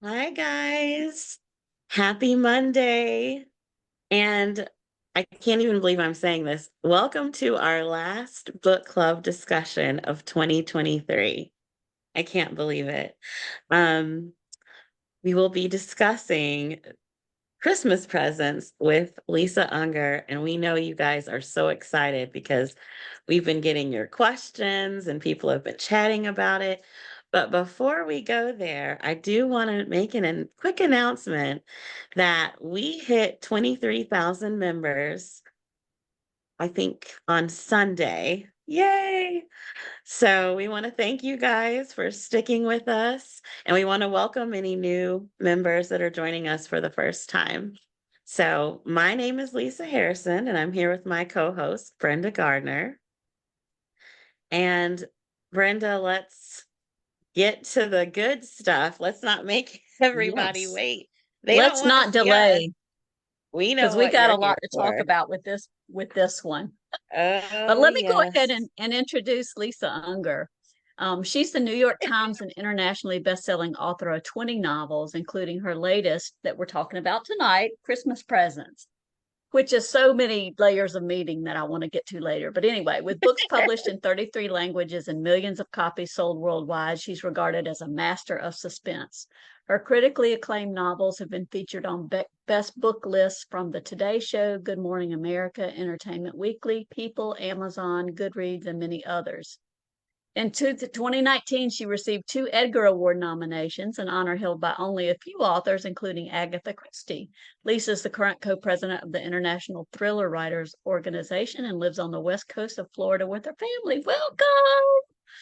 Hi, guys. Happy Monday. And I can't even believe I'm saying this. Welcome to our last book club discussion of 2023. I can't believe it. Um, we will be discussing Christmas presents with Lisa Unger. And we know you guys are so excited because we've been getting your questions and people have been chatting about it. But before we go there, I do want to make a quick announcement that we hit 23,000 members, I think, on Sunday. Yay! So we want to thank you guys for sticking with us, and we want to welcome any new members that are joining us for the first time. So my name is Lisa Harrison, and I'm here with my co-host, Brenda Gardner. And Brenda, let's get to the good stuff. Let's not make everybody Yes. wait. They don't Let's want to not see us. delay We because know we what got you're a here lot to talk for. about with this one. But Oh, let me go ahead yes. and introduce Lisa Unger. She's the New York Times and internationally best-selling author of 20 novels, including her latest that we're talking about tonight, Christmas Presents, which is so many layers of meaning that I want to get to later. But anyway, with books published in 33 languages and millions of copies sold worldwide, she's regarded as a master of suspense. Her critically acclaimed novels have been featured on best book lists from The Today Show, Good Morning America, Entertainment Weekly, People, Amazon, Goodreads, and many others. In 2019, she received 2 Edgar Award nominations, an honor held by only a few authors, including Agatha Christie. Lisa is the current co-president of the International Thriller Writers Organization and lives on the west coast of Florida with her family. Welcome!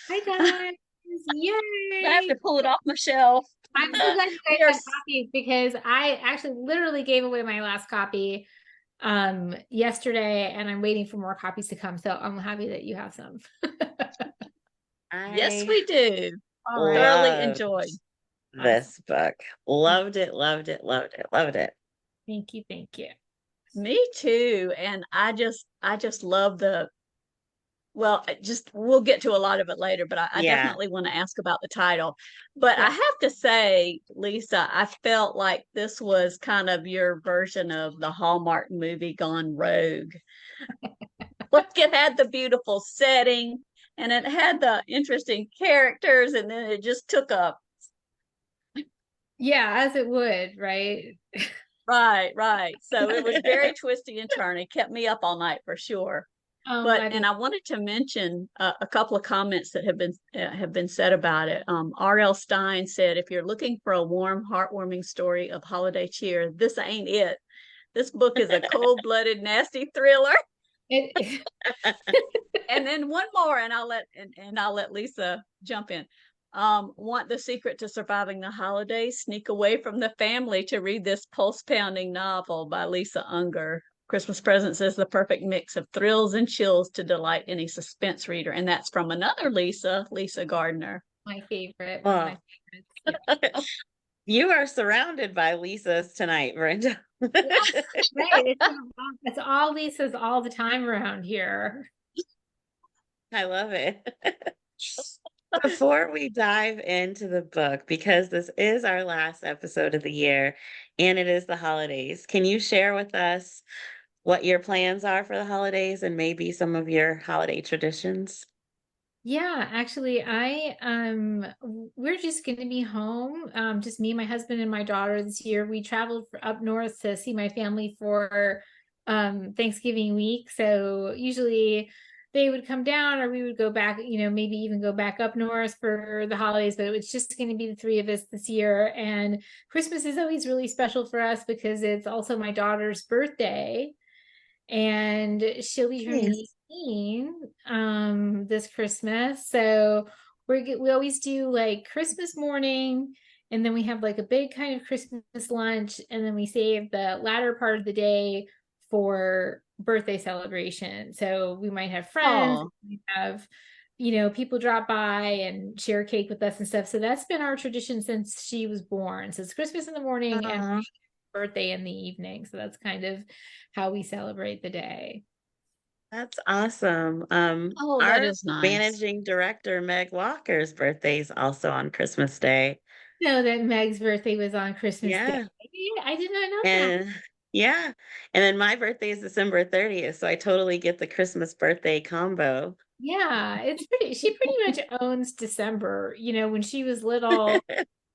Hi guys! I have Yay! to pull it off my shelf. I'm so glad you guys We are have copies because I actually literally gave away my last copy yesterday and I'm waiting for more copies to come. So I'm happy that you have some. yes, I we do. All right. Thoroughly love enjoyed. this Awesome. book. Loved it, loved it, loved it, loved it. Thank you. Thank you. Me too. And I just love the well, just we'll get to a lot of it later, but I Yeah. definitely want to ask about the title. But I Yeah. have to say, Lisa, I felt like this was kind of your version of the Hallmark movie Gone Rogue. Like it had the beautiful setting and it had the interesting characters, and then it just took a Yeah, as it would, right? right. So it was very twisty and turny, kept me up all night for sure. I'm But glad and I wanted to mention a couple of comments that have been said about it. R.L. Stein said, "If you're looking for a warm, heartwarming story of holiday cheer, this ain't it. This book is a cold-blooded, nasty thriller." it. And then one more, and I'll let Lisa jump in. Want the secret to surviving the holidays? Sneak away from the family to read this pulse-pounding novel by Lisa Unger. Christmas Presents is the perfect mix of thrills and chills to delight any suspense reader. And that's from another Lisa, Lisa Gardner. My favorite, one of my Well, favorites. Yeah. you are surrounded by Lisas tonight, Brenda. Right. It's all Lisa's all the time around here. I love it. Before we dive into the book, because this is our last episode of the year and it is the holidays, can you share with us what your plans are for the holidays and maybe some of your holiday traditions? Yeah, actually, we're just going to be home. Just me, my husband, and my daughter this year. We traveled up north to see my family for Thanksgiving week. So usually they would come down or we would go back, maybe even go back up north for the holidays, but it was just going to be the three of us this year. And Christmas is always really special for us because it's also my daughter's birthday and she'll be turning Nice. 18 this Christmas. So we always do like Christmas morning, and then we have like a big kind of Christmas lunch, and then we save the latter part of the day for birthday celebration. So we might have friends, Oh, we have people drop by and share cake with us and stuff. So that's been our tradition since she was born. So it's Christmas in the morning and Aw, birthday in the evening. So that's kind of how we celebrate the day. that's awesome. oh, that Our is nice. managing director, Meg Walker's birthday is also on Christmas Day. know that Meg's birthday was on Christmas Day. Yeah. Yeah, I did not know that. And yeah. And then my birthday is December 30th, so I totally get the Christmas birthday combo. Yeah, she pretty much owns December. When she was little,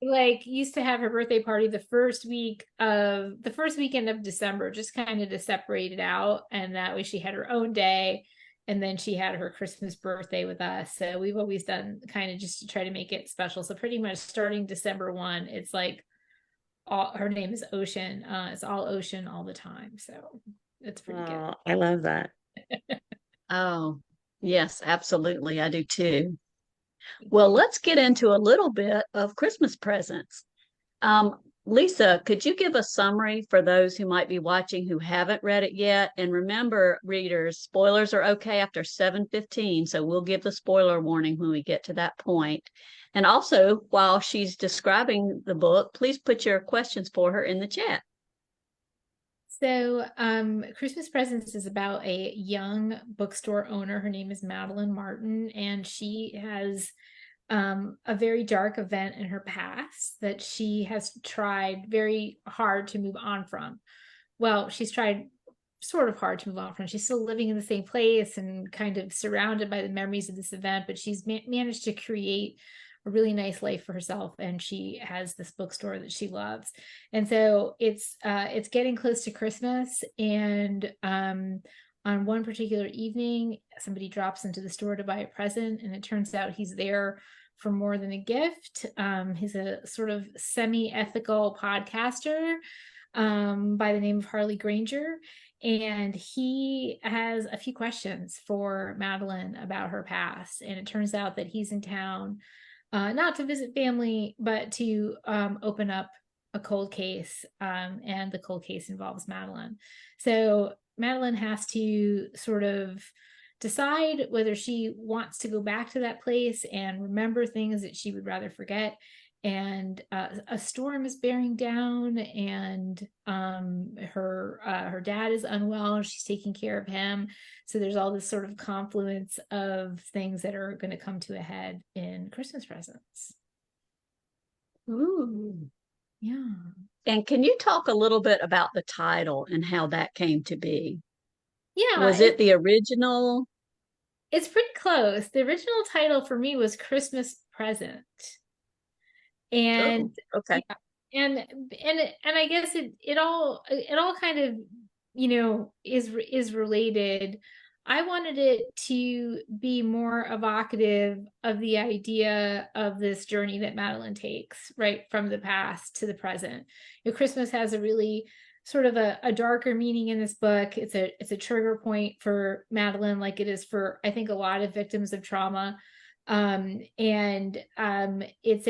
like used to have her birthday party the first weekend of December, just kind of to separate it out. And that way she had her own day. And then she had her Christmas birthday with us. So we've always done kind of just to try to make it special. So pretty much starting December 1, it's like her name is Ocean. It's all Ocean all the time. So it's pretty good. Oh, I love that. Oh, yes, absolutely. I do too. Well, let's get into a little bit of Christmas presents. Lisa, could you give a summary for those who might be watching who haven't read it yet? And remember, readers, spoilers are okay after 7:15, so we'll give the spoiler warning when we get to that point. And also, while she's describing the book, please put your questions for her in the chat. So, Christmas Presents is about a young bookstore owner. Her name is Madeline Martin, and she has a very dark event in her past that she has tried very hard to move on from. Well, she's tried sort of hard to move on from. She's still living in the same place and kind of surrounded by the memories of this event, but she's managed to create a really nice life for herself, and she has this bookstore that she loves. And so it's getting close to Christmas, and on one particular evening, somebody drops into the store to buy a present, and it turns out he's there for more than a gift. He's a sort of semi-ethical podcaster by the name of Harley Granger. And he has a few questions for Madeline about her past. And it turns out that he's in town, not to visit family, but to open up a cold case. And the cold case involves Madeline. So Madeline has to sort of decide whether she wants to go back to that place and remember things that she would rather forget. And a storm is bearing down, and her dad is unwell. She's taking care of him. So there's all this sort of confluence of things that are going to come to a head in Christmas Presents. Ooh. Yeah. And can you talk a little bit about the title and how that came to be? Yeah, Was it the original? it's pretty close. The original title for me was Christmas Present. And Oh, okay. yeah, and I guess it all kind of is related. I wanted it to be more evocative of the idea of this journey that Madeline takes, right, from the past to the present. Christmas has a really sort of a darker meaning in this book. It's a trigger point for Madeline, like it is for, I think, a lot of victims of trauma. And it's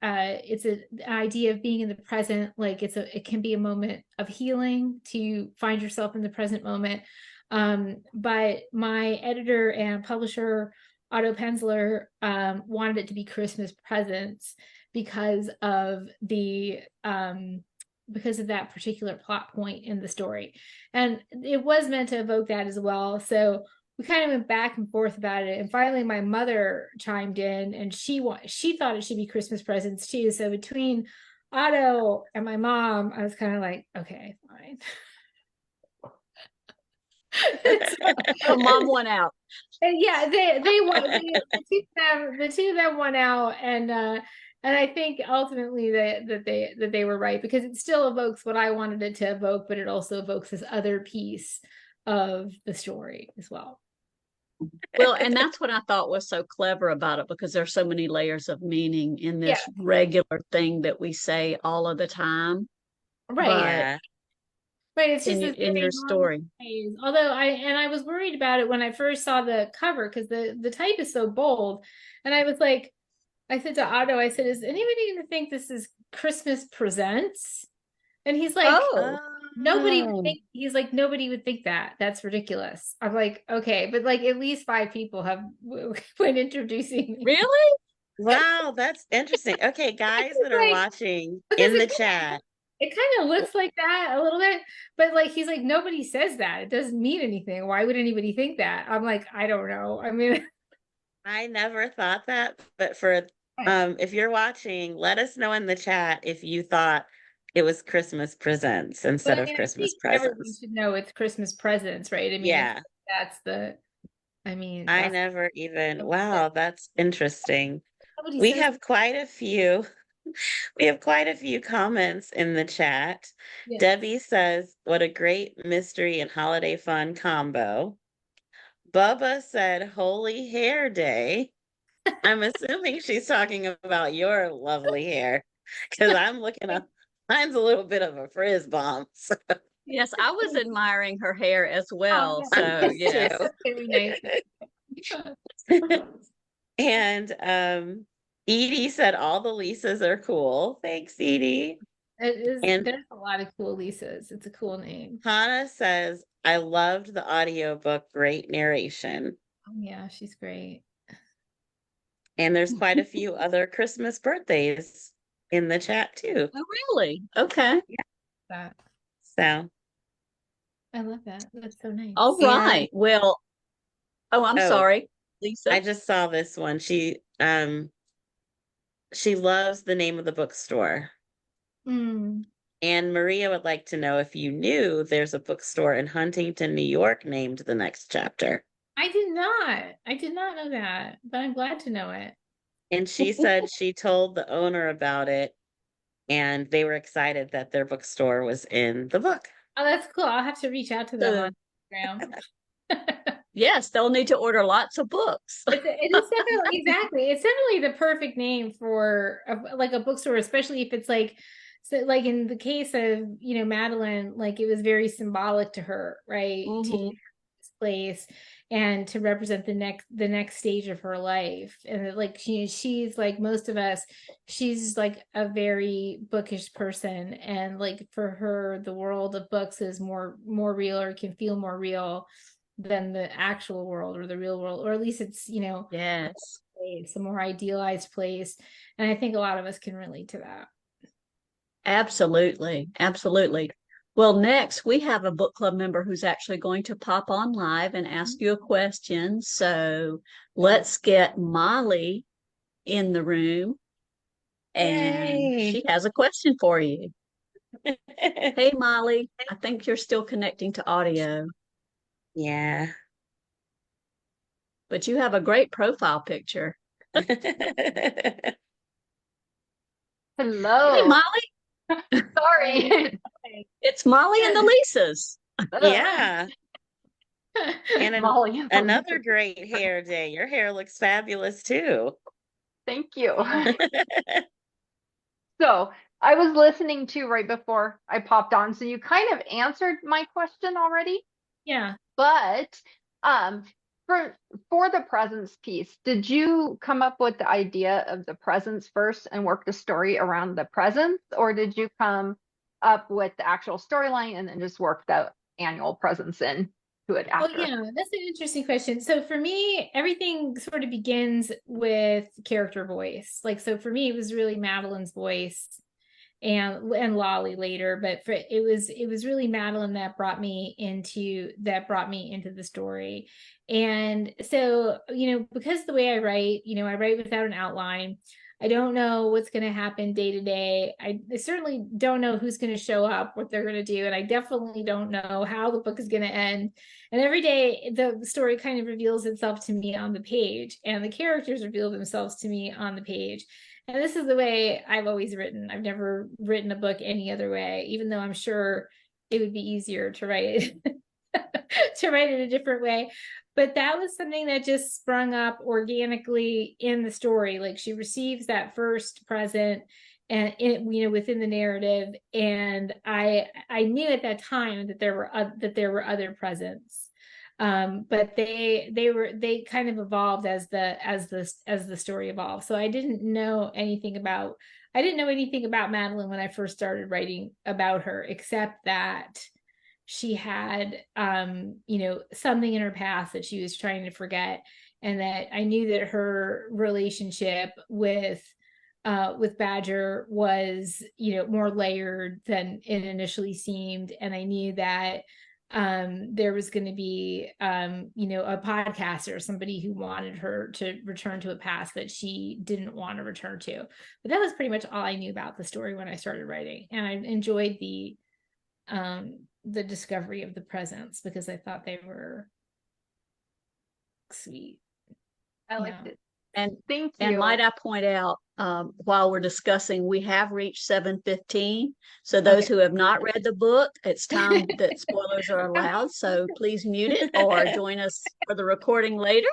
an idea of being in the present. Like it can be a moment of healing to find yourself in the present moment. But my editor and publisher, Otto Penzler, wanted it to be Christmas Presents because of that particular plot point in the story. And it was meant to evoke that as well. So we kind of went back and forth about it, and finally my mother chimed in, and she thought it should be Christmas Presents too. So between Otto and my mom, I was kind of like, okay, fine. So mom won out. And yeah, they won. The two of them won out, and I think ultimately that they were right, because it still evokes what I wanted it to evoke, but it also evokes this other piece of the story as well. Well, and that's what I thought was so clever about it, because there's so many layers of meaning in this Yeah. regular thing that we say all of the time. Right. But Yeah. Right. It's just in your story. Although I was worried about it when I first saw the cover, because the type is so bold. And I was like, I said to Otto, I said, is anybody going to think this is Christmas Presents? And he's like, Oh, nobody would think, he's like, nobody would think that. That's ridiculous. I'm like, okay, but like at least 5 people have when introducing me. really? Wow, that's interesting. Okay, guys that are Like, watching because in the chat. it kind of looks like that a little bit, but like he's like, nobody says that. It doesn't mean anything. Why would anybody think that? I'm like, I don't know. I mean, I never thought that, but for If you're watching, let us know in the chat if you thought it was Christmas presents But instead I of mean, I Christmas think everyone presents. should know it's Christmas presents, right? I mean, Yeah, that's the, I mean, I that's never even, what wow, that's interesting. somebody We says. have quite a few, we have quite a few comments in the chat. Yes. Debbie says, what a great mystery and holiday fun combo. Bubba said, Holy Hair Day. I'm assuming she's talking about your lovely hair because I'm looking up. Mine's a little bit of a frizz bomb. So Yes, I was admiring her hair as Oh, well. yeah. I So was too. yes. That's very nice. And Edie said all the Lisas are cool. Thanks, Edie. It is, And there's a lot of cool Lisas. It's a cool name. Hannah says, I loved the audiobook, great narration. Oh, yeah, she's great. And there's quite a few other Christmas birthdays in the chat too. Oh, really? Okay. That So, I love that. That's so nice. All and right. Well, oh, I'm oh, sorry, I Lisa. just saw this one. She loves the name of the bookstore. Mm. And Maria would like to know if you knew there's a bookstore in Huntington, New York named The Next Chapter. I did not. I did not know that, but I'm glad to know it. And she said she told the owner about it and they were excited that their bookstore was in the book. Oh, that's cool. I'll have to reach out to them on So, Instagram. yes, they'll need to order lots of books. It is definitely exactly. It's definitely the perfect name for like a bookstore, especially if it's like, so like in the case of Madeline, like it was very symbolic to her, right? To Hmm. this place and to represent the next stage of her life, and that, like she's like most of us, she's like a very bookish person, and like for her, the world of books is more real, or can feel more real than the actual world or the real world, or at least it's Yes. a more idealized place, and I think a lot of us can relate to that. Absolutely. Absolutely. Well, next we have a book club member who's actually going to pop on live and ask you a question. So let's get Molly in the room, and Yay! she has a question for you. Hey, Molly, I think you're still connecting to audio, Yeah. but you have a great profile picture. Hey, Hello. Molly, Sorry. it's Molly and the Lisas. Yeah. And Molly and another Elisa. great hair day. Your hair looks fabulous too. Thank you. So I was listening to right before I popped on, so you kind of answered my question already. Yeah. But um, for the presents piece, did you come up with the idea of the presents first and work the story around the presents, or did you come up with the actual storyline and then just work the annual presents in to it Oh, after? yeah, that's an interesting question. So for me, everything sort of begins with character voice. Like, so for me, it was really Madeline's voice and Lolly later, but it was really Madeline that brought me into the story. And so, because the way I write, I write without an outline. I don't know what's going to happen day to day. I certainly don't know who's going to show up, what they're going to do, and I definitely don't know how the book is going to end. And every day, the story kind of reveals itself to me on the page, and the characters reveal themselves to me on the page. And this is the way I've always written. I've never written a book any other way, even though I'm sure it would be easier to write it to write it a different way. But that was something that just sprung up organically in the story. Like she receives that first present and within the narrative, and I knew at that time that there were other presents, but they kind of evolved as the story evolved. So I didn't know anything about Madeline when I first started writing about her, except that she had something in her past that she was trying to forget, and that I knew that her relationship with Badger was more layered than it initially seemed, and I knew that there was going to be, you know, a podcaster, somebody who wanted her to return to a past that she didn't want to return to. But that was pretty much all I knew about the story when I started writing. And I enjoyed the discovery of the presents because I thought they were sweet. I liked Yeah. it. And Thank and you. might I point out, while we're discussing, we have reached 7:15. So those Okay. who have not read the book, it's time that spoilers are allowed. So please mute it or join us for the recording later,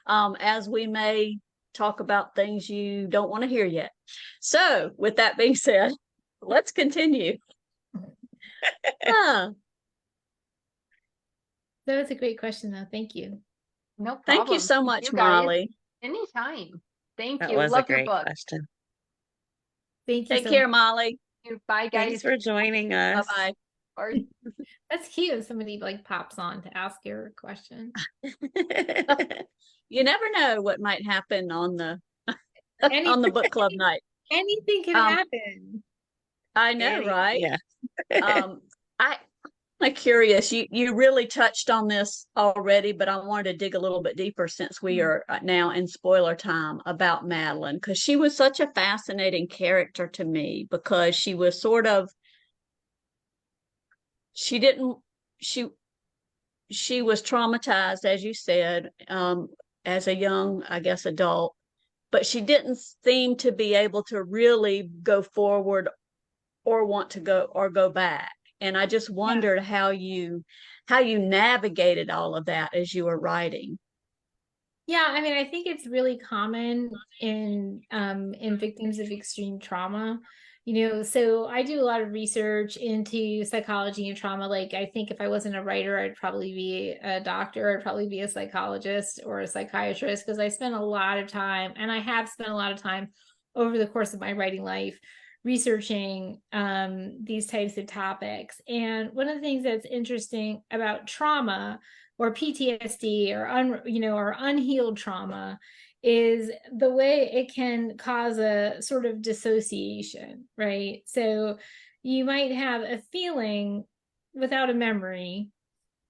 as we may talk about things you don't want to hear yet. So with that being said, let's continue. Ah, That was a great question, though. Thank you. No thank you problem. so Thank much, you guys. Molly. Anytime. Thank That you. was a Love your great book. question. Thank you Take so care, much. Molly. Bye, Thanks guys. for joining us. Bye-bye. Bye. That's cute if somebody like pops on to ask your question. You never know what might happen on the Any, on the book club night. anything can Um, happen. I know, right? Yeah. I'm curious. You really touched on this already, but I wanted to dig a little bit deeper since we are now in spoiler time about Madeline, because she was such a fascinating character to me because she was sort of she didn't she she was traumatized, as you said, as a young, I guess, adult, but she didn't seem to be able to really go forward or want to go back. And I just wondered how you navigated all of that as you were writing. Yeah, I mean, I think it's really common in victims of extreme trauma. You know, so I do a lot of research into psychology and trauma. Like, I think if I wasn't a writer, I'd probably be a doctor, I'd probably be a psychologist or a psychiatrist because I spend a lot of time, and I have spent a lot of time over the course of my writing life researching these types of topics. And one of the things that's interesting about trauma or PTSD or you know, or unhealed trauma is the way it can cause a sort of dissociation, right? So you might have a feeling without a memory.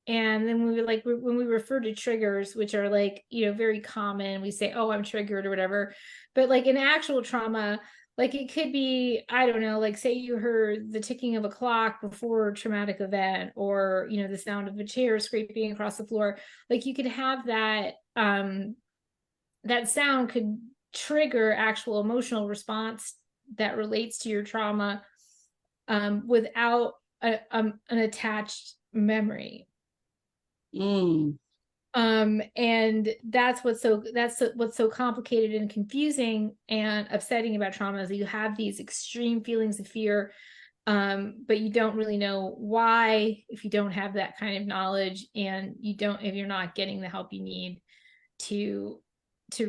And then when we refer to triggers, which are like, you know, very common, we say, oh, I'm triggered or whatever. But like in actual trauma, like it could be, I don't know, like say you heard the ticking of a clock before a traumatic event, or, you know, the sound of a chair scraping across the floor. Like you could have that, that sound could trigger actual emotional response that relates to your trauma, without an attached memory. Mm. And that's what's so complicated and confusing and upsetting about trauma is that you have these extreme feelings of fear, but you don't really know why if you don't have that kind of knowledge, and if you're not getting the help you need to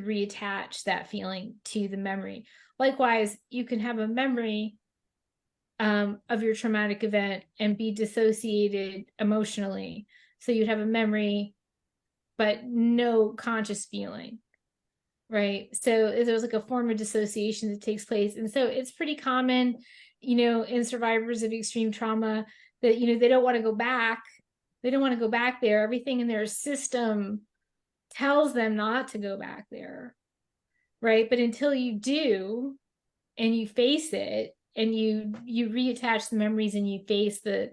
reattach that feeling to the memory. Likewise, you can have a memory of your traumatic event and be dissociated emotionally. So you'd have a memory but no conscious feeling, right? So there's like a form of dissociation that takes place. And so it's pretty common, you know, in survivors of extreme trauma that, you know, they don't want to go back. They don't want to go back there. Everything in their system tells them not to go back there, right? But until you do, and you face it, and you reattach the memories, and you face the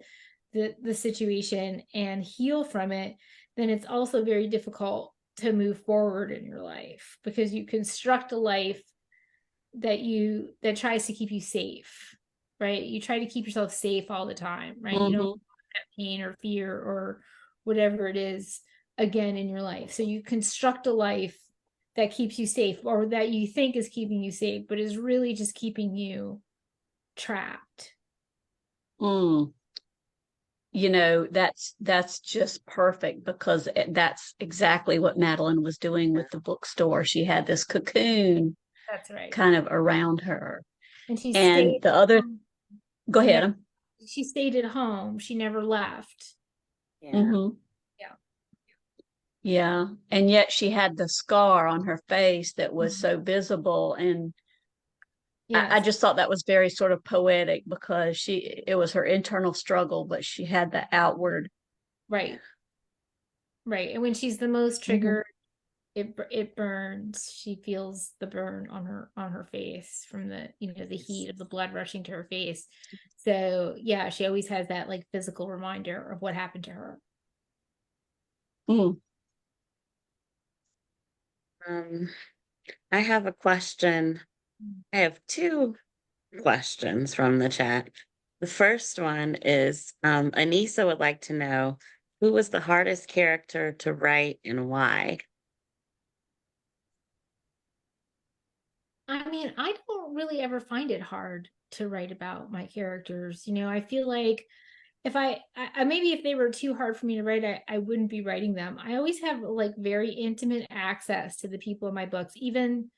situation and heal from it, then it's also very difficult to move forward in your life because you construct a life that tries to keep you safe, right? You try to keep yourself safe all the time, right? You don't have pain or fear or whatever it is again in your life. So you construct a life that keeps you safe, or that you think is keeping you safe, but is really just keeping you trapped. Mm. You know, that's just perfect because that's exactly what Madeline was doing with the bookstore. She had this cocoon That's right. kind of around her. And she And stayed the other, home. go She never ahead. she stayed at home. She never left. Yeah. Mm-hmm. Yeah. Yeah. And yet she had the scar on her face that was Mhm. so visible. And I Yes. just thought that was very sort of poetic because it was her internal struggle, but she had the outward Right. Right. And when she's the most Mhm. triggered, it burns. She feels the burn on her face from the, the heat of the blood rushing to her face. So yeah, she always has that like physical reminder of what happened to her. Mm. Um, I have a question. I have two questions from the chat. The first one is Anissa would like to know who was the hardest character to write and why? I mean, I don't really ever find it hard to write about my characters. I feel like if maybe if they were too hard for me to write, I wouldn't be writing them. I always have like very intimate access to the people in my books, even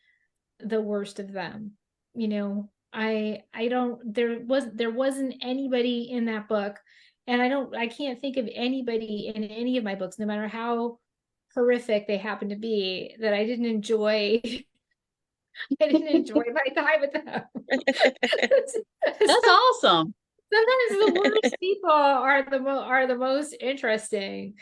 the worst of them. I don't there wasn't anybody in that book, and I can't think of anybody in any of my books, no matter how horrific they happen to be, that I didn't enjoy. I didn't enjoy my time with them. That's So awesome. sometimes the worst people are the most interesting,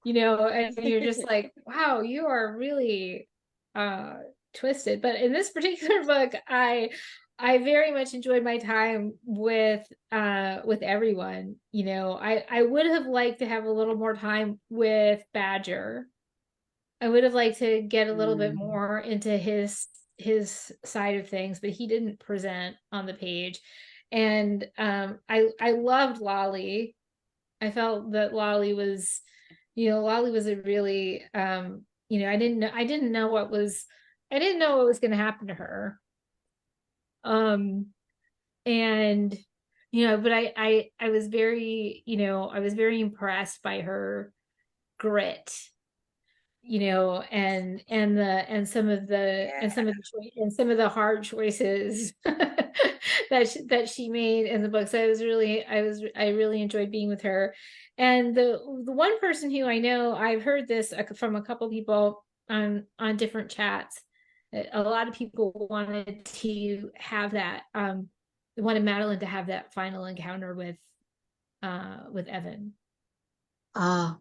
and you're just like, wow, you are really uh twisted. But in this particular book, I very much enjoyed my time with everyone. I would have liked to have a little more time with Badger. I would have liked to get a little bit Mm, more into his side of things, but he didn't present on the page. And I loved Lolly. I felt that Lolly was a really I didn't know what was going to happen to her. Um and but I was very, I was very impressed by her grit, yeah. and some of the hard choices that she made in the books. I really enjoyed being with her. And the one person who I know, I've heard this from a couple people on different chats. A lot of people wanted to have that, wanted Madeline to have that final encounter with Evan. Ah.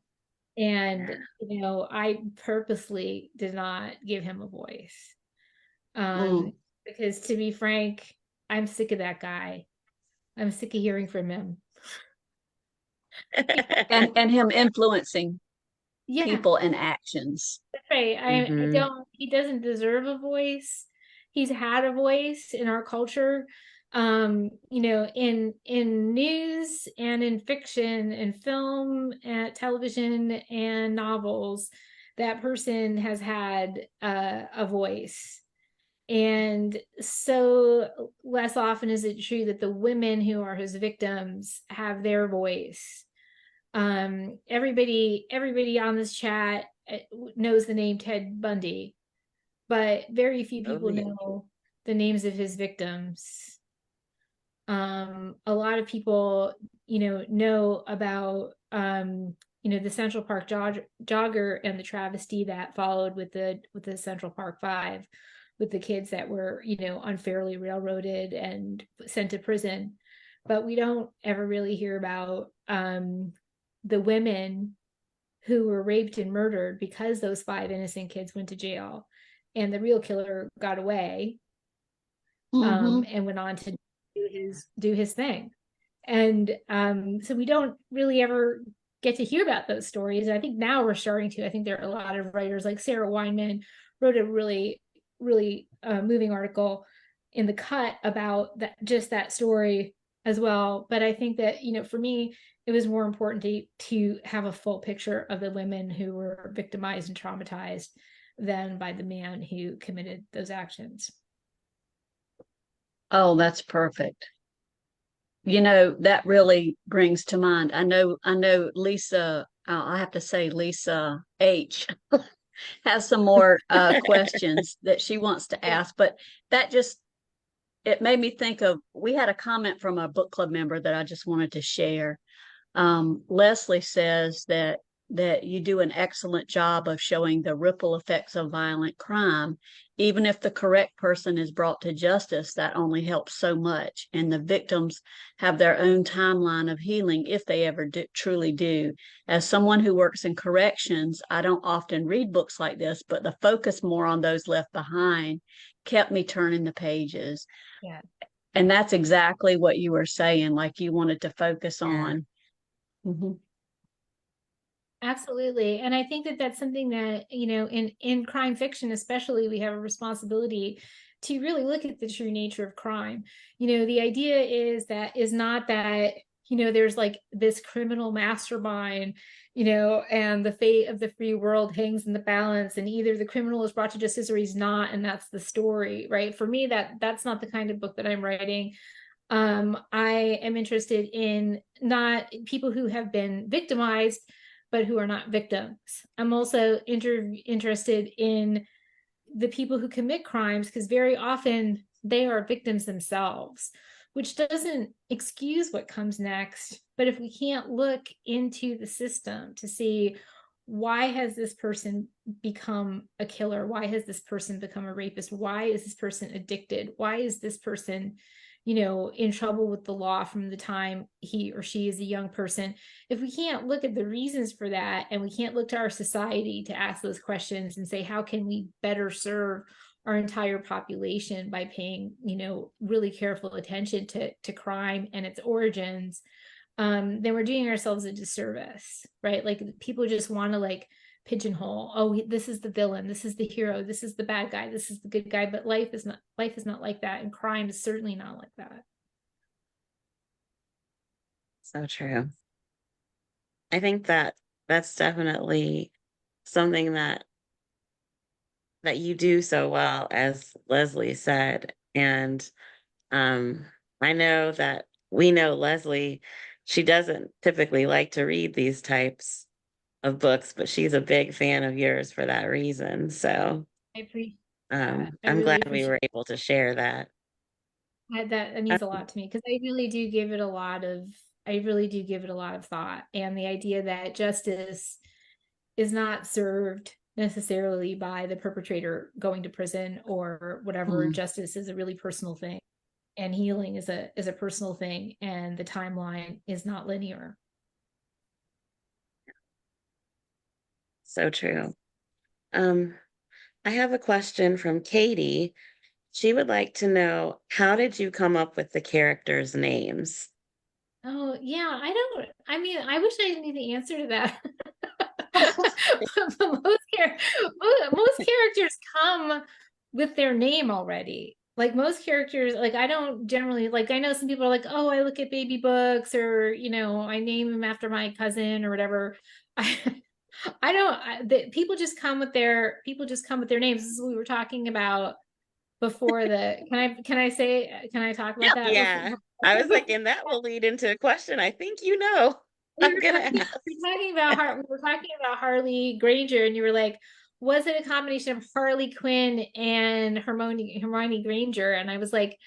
And I purposely did not give him a voice, Mm. because to be frank, I'm sick of that guy. I'm sick of hearing from him. And him influencing Yeah, people and actions. that's right. I Hmm. don't He doesn't deserve a voice. He's had a voice in our culture, in news and in fiction and film and television and novels. That person has had a voice. And so less often is it true that the women who are his victims have their voice. Everybody on this chat knows the name Ted Bundy, but very few Oh, people yeah. know the names of his victims. A lot of people, know about the Central Park jogger and the travesty that followed with the Central Park Five, with the kids that were, unfairly railroaded and sent to prison. But we don't ever really hear about the women who were raped and murdered because those five innocent kids went to jail, and the real killer got away, Mm-hmm. and went on to do his thing. And so we don't really ever get to hear about those stories. I think now we're starting to. I think there are a lot of writers like Sarah Weinman wrote a really moving article in the Cut about that story as well. But I think that, for me, it was more important to have a full picture of the women who were victimized and traumatized than by the man who committed those actions. Oh, that's perfect. That really brings to mind. I know Lisa, I have to say Lisa H has some more questions that she wants to ask, but that just it made me think of we had a comment from a book club member that I just wanted to share. Leslie says that that you do an excellent job of showing the ripple effects of violent crime. Even if the correct person is brought to justice, that only helps so much. And the victims have their own timeline of healing if they ever truly do. As someone who works in corrections, I don't often read books like this, but the focus more on those left behind kept me turning the pages. Yeah. And that's exactly what you were saying, like you wanted to focus Yeah. on. Mm-hmm. Absolutely. And I think that that's something that, in crime fiction, especially, we have a responsibility to really look at the true nature of crime. The idea is not that, there's like this criminal mastermind, and the fate of the free world hangs in the balance, and either the criminal is brought to justice or he's not, and that's the story, right? For me, that's not the kind of book that I'm writing. I am interested in not people who have been victimized, but who are not victims. I'm also interested in the people who commit crimes, because very often they are victims themselves, which doesn't excuse what comes next. But if we can't look into the system to see, why has this person become a killer? Why has this person become a rapist? Why is this person addicted? Why is this person, in trouble with the law from the time he or she is a young person? If we can't look at the reasons for that, and we can't look to our society to ask those questions and say, how can we better serve our entire population by paying, really careful attention to crime and its origins, then we're doing ourselves a disservice, right? Like, people just want to like pigeonhole, oh, this is the villain, this is the hero, this is the bad guy, this is the good guy. But life is not like that, and crime is certainly not like that. So true. I think that that's definitely something that you do so well, as Leslie said. And um, I know that we know Leslie, she doesn't typically like to read these types of books, but she's a big fan of yours for that reason. So I appreciate that. I I'm really glad we appreciate were able to share that. that Uh, means a lot to me, because I really do give it a lot of thought. And the idea that justice is not served necessarily by the perpetrator going to prison or whatever. Mm-hmm. Justice is a really personal thing, and healing is a personal thing, and the timeline is not linear. So true. Um, I have a question from Katie. She would like to know, how did you come up with the characters' names? Oh, yeah, I mean, I wish I knew the answer to that. But most characters come with their name already. Like, most characters, like, I don't generally, like, I know some people are like, oh, I look at baby books, or I name them after my cousin or whatever. I I don't people just come with their names. This is what we were talking about before the can I talk about that before? Yeah, I was like, and that will lead into a question I think you know I'm gonna ask. We were talking about Harley Granger, and you were like, was it a combination of Harley Quinn and Hermione Granger? And I was like,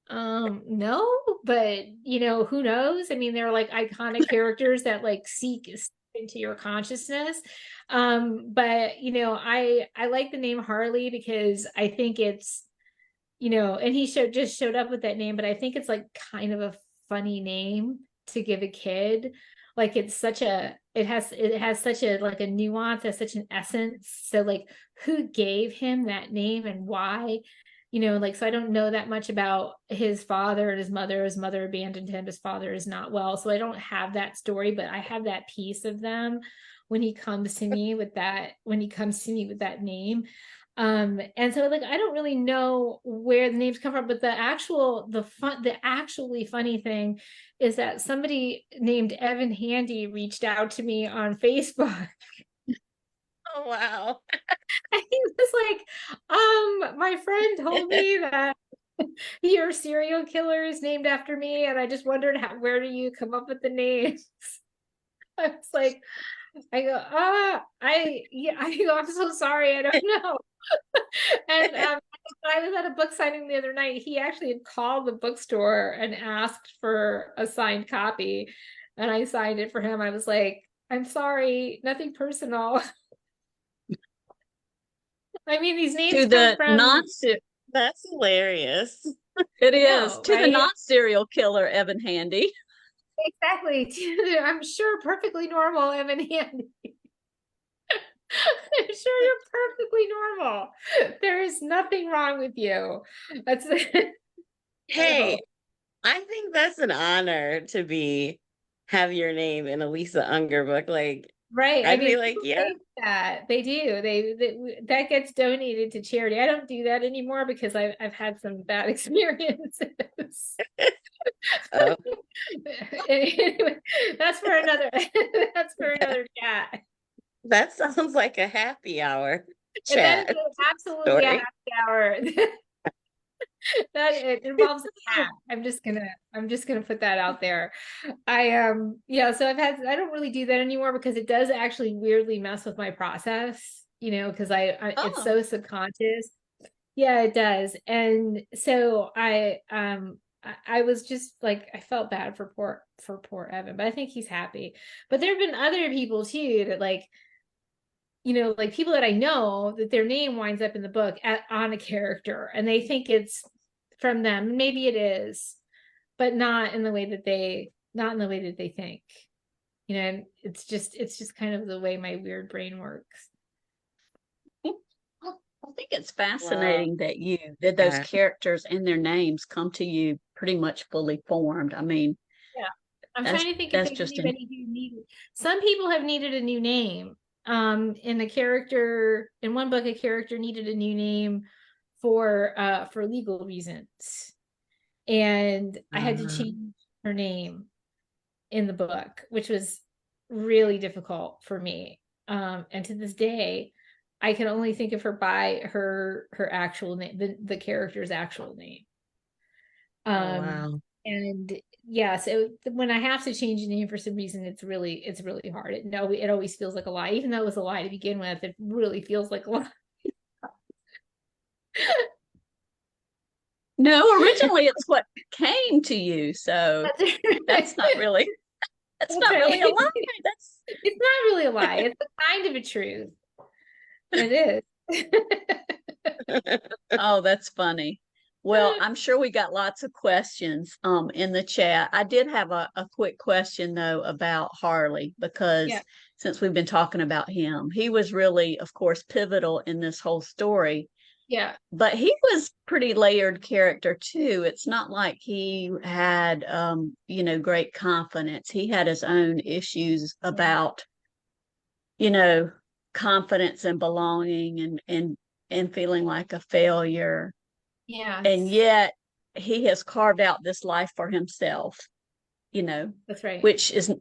no, but who knows? I mean, they're like iconic characters that like seek into your consciousness. But I like the name Harley, because I think it's, and he just showed up with that name, but I think it's like kind of a funny name to give a kid. Like, it has such a like a nuance, has such an essence. So like, who gave him that name and why? Like, so I don't know that much about his father and his mother. His mother abandoned him. His father is not well. So I don't have that story, but I have that piece of them when he comes to me with that name. And so like, I don't really know where the names come from, but the actually funny thing is that somebody named Evan Handy reached out to me on Facebook. Oh, wow. And he was like, my friend told me that your serial killer is named after me, and I just wondered, where do you come up with the names? I was like, I'm so sorry, I don't know. And I was at a book signing the other night. He actually had called the bookstore and asked for a signed copy, and I signed it for him. I was like, I'm sorry, nothing personal. I mean, these names To come the from, non That's hilarious. it I is know, to the right? non-serial killer Evan Handy. Exactly. I'm sure perfectly normal, Evan Handy. I'm sure you're perfectly normal. There is nothing wrong with you. That's I Hey, hope. I think that's an honor to be have your name in a Lisa Unger book. Like, Right. I I'd be mean, like, people yeah. think that they do. That gets donated to charity. I don't do that anymore because I've had some bad experiences. Oh, Anyway, that's for another that's for another chat. that sounds like a happy hour And that is chat absolutely a happy story. hour. That it involves a cat. I'm just gonna put that out there. Yeah, so I don't really do that anymore because it does actually weirdly mess with my process, because I it's Oh, so subconscious. Yeah, it does. And so I was just like I felt bad for poor Evan, but I think he's happy. But there have been other people too that like people that I know that their name winds up in the book on a character and they think it's from them. Maybe it is, but not in the way that they think. It's just kind of the way my weird brain works. I think it's Wow. fascinating that those Yeah. characters and their names come to you pretty much fully formed. I mean, Yeah. I'm that's trying to think if that's there's just in anybody who needed some people have needed a new name. In one book, a character needed a new name for legal reasons. And I had to Uh, change her name in the book, which was really difficult for me. And to this day, I can only think of her by her actual name, the character's actual name. oh Um, wow. and yeah, so when I have to change a name for some reason, it's really hard. It always feels like a lie, even though it was a lie to begin with. It really feels like a no, originally it's what came to you. So lie. that's not really that's That's not really a right. lie. That's It's not really a lie. It's a kind of a truth. It is. oh, that's funny. Well, I'm sure we got lots of questions in the chat. I did have a quick question though about Harley Yeah, because since we've been talking about him, he was really, of course, pivotal in this whole story. yeah, But he was pretty layered character too. It's not like he had great confidence. He had his own issues yeah, about, you know, confidence and belonging and feeling like a failure. And yes, yet he has carved out this life for himself, that's right. which is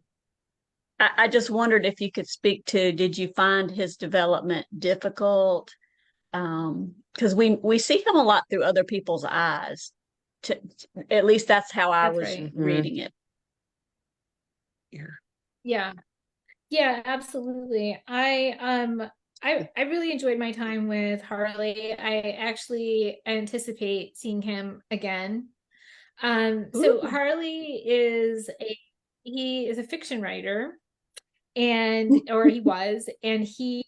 I just wondered if you could speak to, did you find his development difficult? Because we see him a lot through other people's eyes. At least that's how I That's was right. Mhm. reading it. Yeah. Yeah, yeah, absolutely. I really enjoyed my time with Harley. I actually anticipate seeing him again. So Ooh. he is a fiction writer, or he was, and he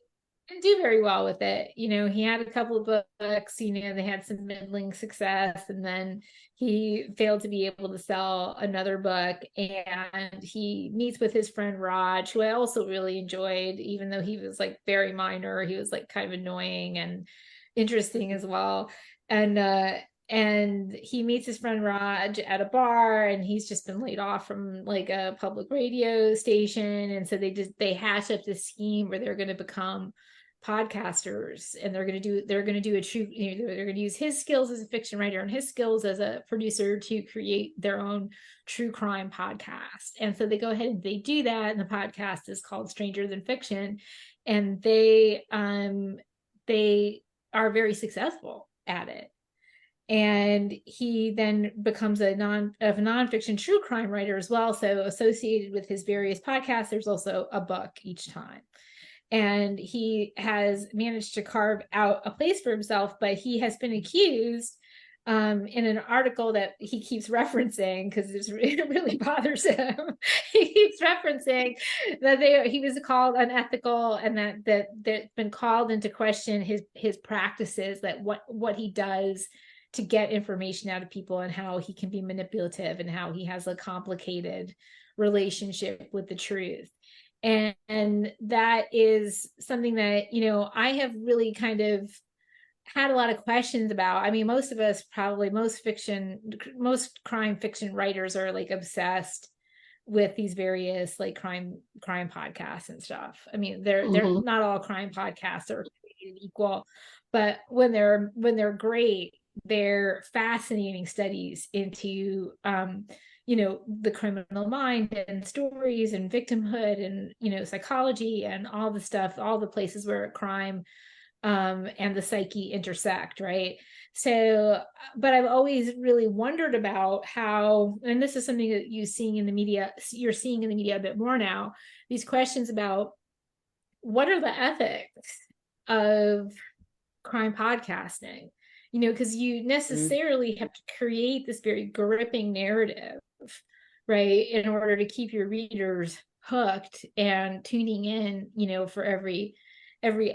didn't do very well with it. He had a couple of books, they had some middling success, and then he failed to be able to sell another book. And he meets with his friend Raj, who I also really enjoyed, even though he was like very minor. He was like kind of annoying and interesting as well. And he meets his friend Raj at a bar, and he's just been laid off from like a public radio station. And so they hatch up this scheme where they're going to become podcasters, and they're going to do a true, they're going to use his skills as a fiction writer and his skills as a producer to create their own true crime podcast. And so they go ahead and they do that, and the podcast is called Stranger Than Fiction. And they are very successful at it. And he then becomes a nonfiction true crime writer as well. So associated with his various podcasts, there's also a book each time. And he has managed to carve out a place for himself, but he has been accused in an article that he keeps referencing because it really bothers him. He keeps referencing that he was called unethical, and that's been called into question his practices, that what he does to get information out of people, and how he can be manipulative, and how he has a complicated relationship with the truth. And that is something that, I have really kind of had a lot of questions about. I mean, most of us, probably most crime fiction writers are like obsessed with these various like crime podcasts and stuff. I mean, they're not all crime podcasts are created equal, but when they're great, they're fascinating studies into the criminal mind, and stories, and victimhood, and psychology, and all the stuff, all the places where crime and the psyche intersect, right? So, but I've always really wondered about how, and this is something that you're seeing in the media a bit more now, these questions about what are the ethics of crime podcasting, because you necessarily have to create this very gripping narrative, right, in order to keep your readers hooked and tuning in, for every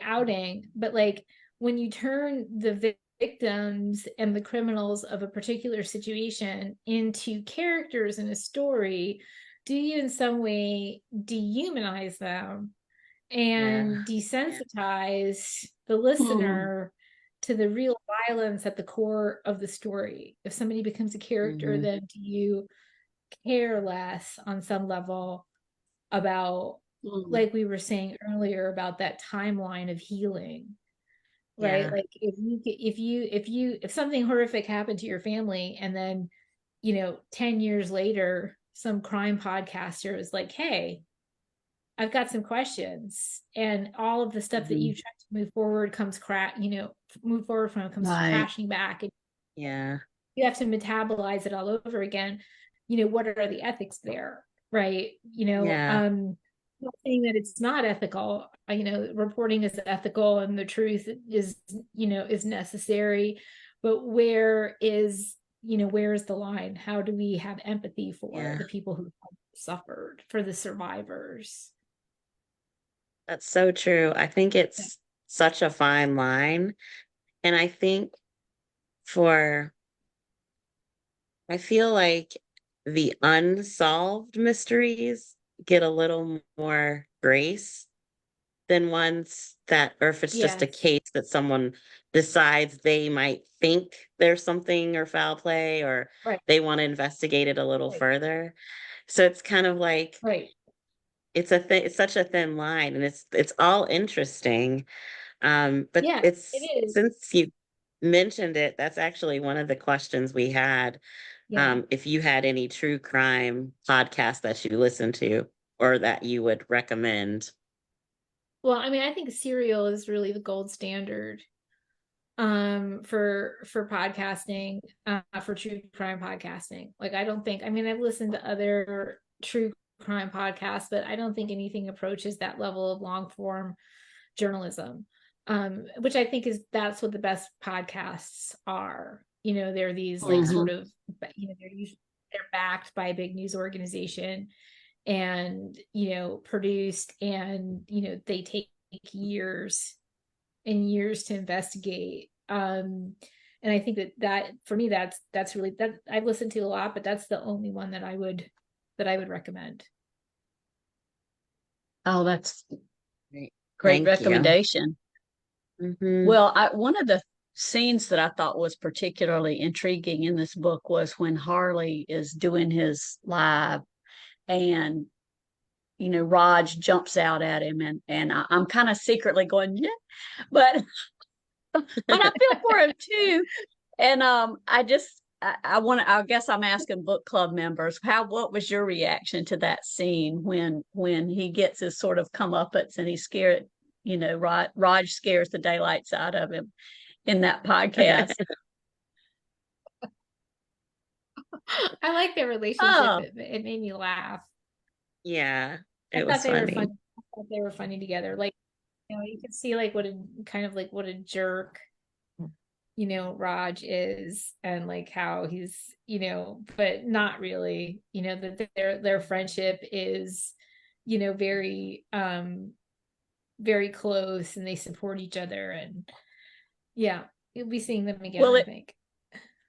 outing. But like, when you turn the victims and the criminals of a particular situation into characters in a story, do you in some way dehumanize them and desensitize the listener to the real violence at the core of the story? If somebody becomes a character, then do you care less on some level about, like we were saying earlier, about that timeline of healing, right? Like, if something horrific happened to your family, and then 10 years later some crime podcaster is like, hey, I've got some questions, and all of the stuff that you tried to move forward comes crashing back, and you have to metabolize it all over again. What are the ethics there, right? Not saying that it's not ethical. Reporting is ethical, and the truth is necessary, but where is the line? How do we have empathy for the people who suffered, for the survivors? That's so true. I think it's such a fine line. And I think for, I feel like the unsolved mysteries get a little more grace than ones that, or if it's just a case that someone decides they might think there's something or foul play, or they want to investigate it a little further. So it's kind of like, it's such a thin line, and it's all interesting. But it is. Since you mentioned it, that's actually one of the questions we had. If you had any true crime podcasts that you listen to or that you would recommend. Well, I mean, I think Serial is really the gold standard for podcasting, for true crime podcasting. Like, I mean, I've listened to other true crime podcasts, but I don't think anything approaches that level of long form journalism, which I think that's what the best podcasts are. They're these like sort of, they're backed by a big news organization, and produced, and they take years and years to investigate. And I think that for me, that's really, that I've listened to a lot, but that's the only one that I would recommend. Oh, that's great Thank recommendation. Well, one of the scenes that I thought was particularly intriguing in this book was when Harley is doing his live, and Raj jumps out at him, and I'm kind of secretly going, yeah, but I feel for him too. And I guess I'm asking book club members, what was your reaction to that scene when he gets his sort of comeuppance, and he's scared, Raj scares the daylights out of him in that podcast. I like their relationship. It made me laugh. Yeah, I thought they were funny together. Like, you could see like what a jerk Raj is, and like how he's, but not really, that their friendship is, very very close, and they support each other. And yeah, you'll be seeing them again, Well, I think.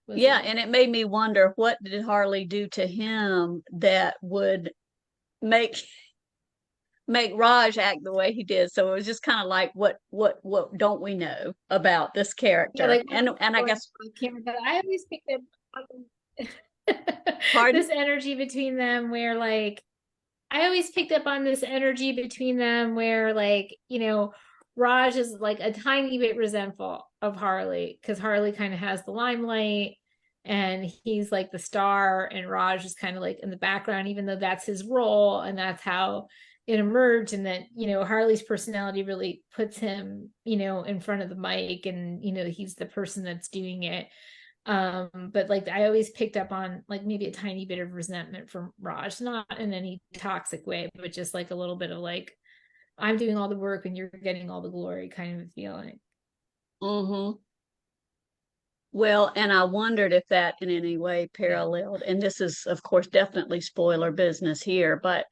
yeah, and it made me wonder, what did Harley do to him that would make Raj act the way he did? So it was just kind of like, what don't we know about this Yeah, character? like And I guess, camera, but I always picked up on pardon? this energy between them, where like I always picked up on this energy between them where, like, Raj is like a tiny bit resentful of Harley, because Harley kind of has the limelight and he's like the star, and Raj is kind of like in the background, even though that's his role and that's how it emerged. And that, Harley's personality really puts him, in front of the mic, and, he's the person that's doing it. But like I always picked up on like maybe a tiny bit of resentment from Raj, not in any toxic way, but just like a little bit of like, I'm doing all the work and you're getting all the glory kind of feeling. Mm-hmm. Well, and I wondered if that in any way paralleled, and this is, of course, definitely spoiler business here, but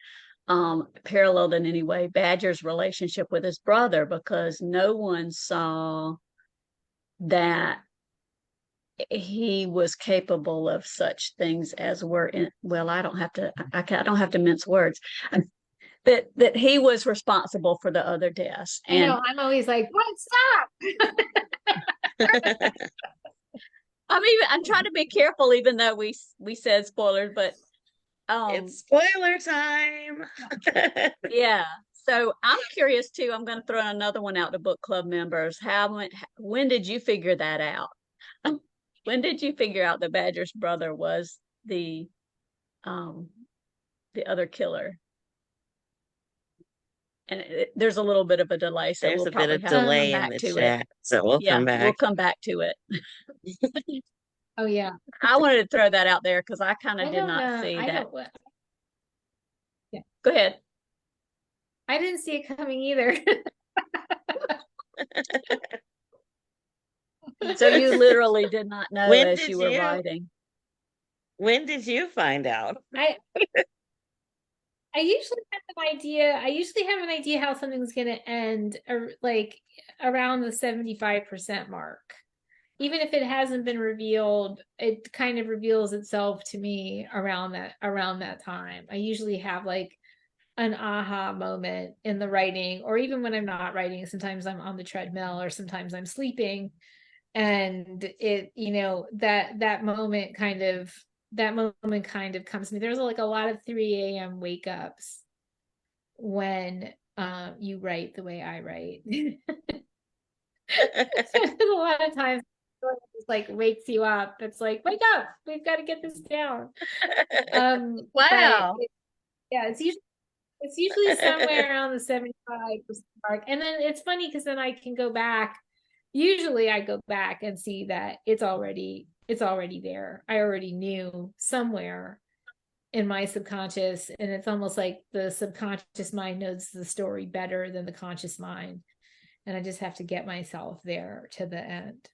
paralleled in any way Badger's relationship with his brother, because no one saw that he was capable of such things as were in, well, I don't have to mince words. That he was responsible for the other deaths. I And know, I'm always like, what, stop. I'm trying to be careful, even though we said spoilers, but It's spoiler time. yeah. So I'm curious too. I'm going to throw another one out to book club members. When did you figure that out? When did you figure out that Badger's brother was the other killer? And there's a little bit of a delay, so There's we'll a bit probably of have to come delay in back the to it. chat, so we'll Yeah, come we'll back. come back to it. Oh yeah, I wanted to throw that out there because I kind of I did don't not see I that. don't yeah, Go ahead. I didn't see it coming either. So you literally did not know When as did you were you writing. when did you find out? I usually have an idea. I usually have an idea how something's going to end, or like around the 75% mark. Even if it hasn't been revealed, it kind of reveals itself to me around that time. I usually have like an aha moment in the writing, or even when I'm not writing, sometimes I'm on the treadmill or sometimes I'm sleeping, and it, that moment kind of comes to me. There's like a lot of 3 a.m. wake ups when you write the way I write. A lot of times it just like wakes you up. It's like, wake up, we've got to get this down. Wow. Yeah, it's usually somewhere around the 75% mark. And then it's funny because then I can go back. Usually I go back and see that it's already there. I already knew somewhere in my subconscious, and it's almost like the subconscious mind knows the story better than the conscious mind. And I just have to get myself there to the end.